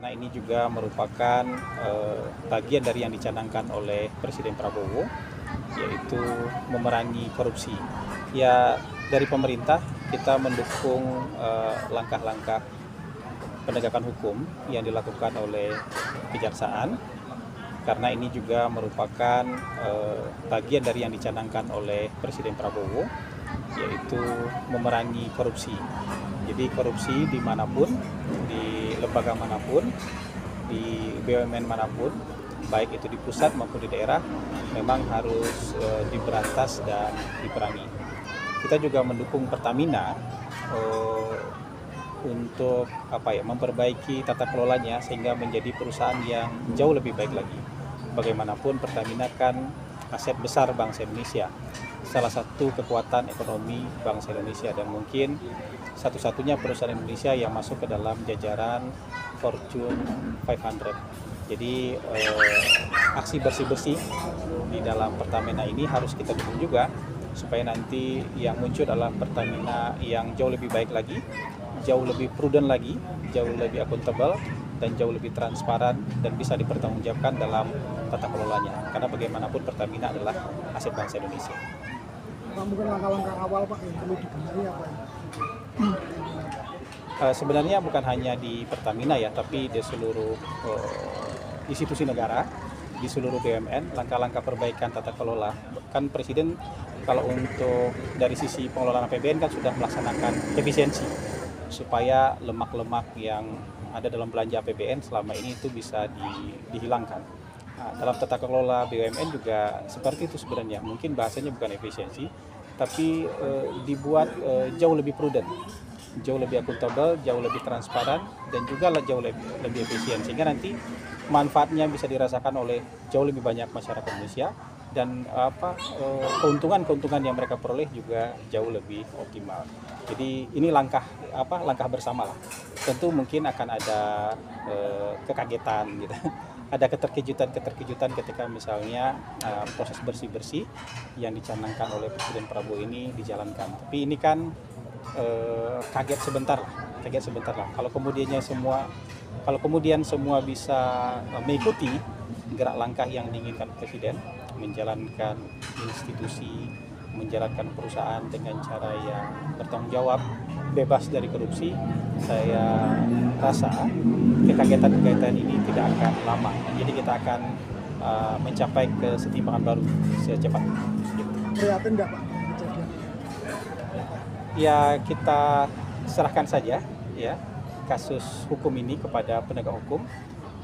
Karena ini juga merupakan bagian dari yang dicanangkan oleh Presiden Prabowo, yaitu memerangi korupsi. Ya, dari pemerintah kita mendukung langkah-langkah penegakan hukum yang dilakukan oleh Kejaksaan, karena ini juga merupakan bagian dari yang dicanangkan oleh Presiden Prabowo, yaitu memerangi korupsi. Jadi korupsi dimanapun, di lembaga manapun, di BUMN manapun, baik itu di pusat maupun di daerah, memang harus diberantas dan diperangi. Kita juga mendukung Pertamina untuk memperbaiki tata kelolanya sehingga menjadi perusahaan yang jauh lebih baik lagi. Bagaimanapun Pertamina kan aset besar bangsa Indonesia, salah satu kekuatan ekonomi bangsa Indonesia, dan mungkin satu-satunya perusahaan Indonesia yang masuk ke dalam jajaran Fortune 500. Jadi aksi bersih-bersih di dalam Pertamina ini harus kita dukung juga, supaya nanti yang muncul adalah Pertamina yang jauh lebih baik lagi, jauh lebih prudent lagi, jauh lebih akuntabel, dan jauh lebih transparan dan bisa dipertanggungjawabkan dalam tata kelolanya. Karena bagaimanapun Pertamina adalah aset bangsa Indonesia. Pak, mungkin langkah-langkah awal Pak yang perlu dibenahi apa? Sebenarnya bukan hanya di Pertamina ya, tapi di seluruh institusi negara, di seluruh BUMN, langkah-langkah perbaikan tata kelola. Kan Presiden kalau untuk dari sisi pengelolaan APBN kan sudah melaksanakan efisiensi, supaya lemak-lemak yang ada dalam belanja APBN selama ini itu bisa dihilangkan. Nah, dalam tata kelola BUMN juga seperti itu sebenarnya. Mungkin bahasanya bukan efisiensi, tapi dibuat jauh lebih prudent, jauh lebih akuntabel, jauh lebih transparan, dan juga jauh lebih efisien, sehingga nanti manfaatnya bisa dirasakan oleh jauh lebih banyak masyarakat Indonesia, dan keuntungan yang mereka peroleh juga jauh lebih optimal. Jadi ini langkah bersama lah. Tentu mungkin akan ada kekagetan gitu. Ada keterkejutan ketika misalnya proses bersih-bersih yang dicanangkan oleh Presiden Prabowo ini dijalankan. Tapi ini kan kaget sebentar lah. Kalau kemudian semua bisa mengikuti gerak langkah yang diinginkan Presiden, menjalankan institusi, menjalankan perusahaan dengan cara yang bertanggung jawab, bebas dari korupsi, saya rasa kekagetan ini tidak akan lama. Jadi kita akan mencapai kesetimbangan baru secepatnya. Prihatin nggak Pak kejadian? Ya, kita serahkan saja ya kasus hukum ini kepada penegak hukum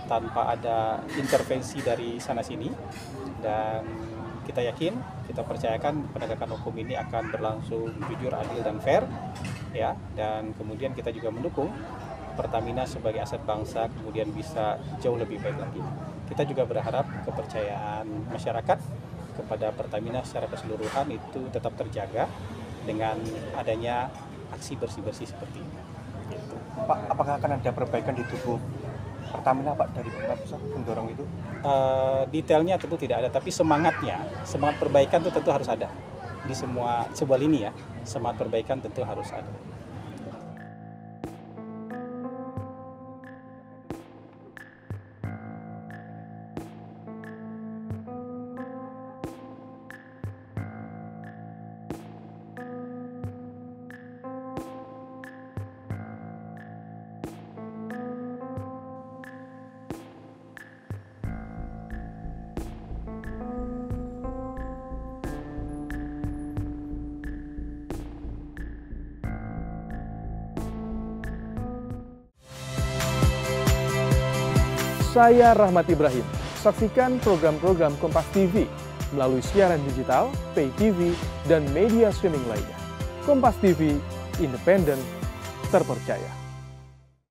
tanpa ada intervensi dari sana-sini, dan kita yakin, kita percayakan penegakan hukum ini akan berlangsung jujur, adil, dan fair ya. Dan kemudian kita juga mendukung Pertamina sebagai aset bangsa kemudian bisa jauh lebih baik lagi. Kita juga berharap kepercayaan masyarakat kepada Pertamina secara keseluruhan itu tetap terjaga dengan adanya aksi bersih-bersih seperti ini. Gitu. Pak, apakah akan ada perbaikan di tubuh Pertamina Pak dari pemerintah pusat mendorong itu? Detailnya tentu tidak ada, tapi semangat perbaikan itu tentu harus ada di sebuah lini ya. Semangat perbaikan tentu harus ada. Saya Rahmat Ibrahim. Saksikan program-program Kompas TV melalui siaran digital, pay TV, dan media streaming lainnya. Kompas TV, independen, terpercaya.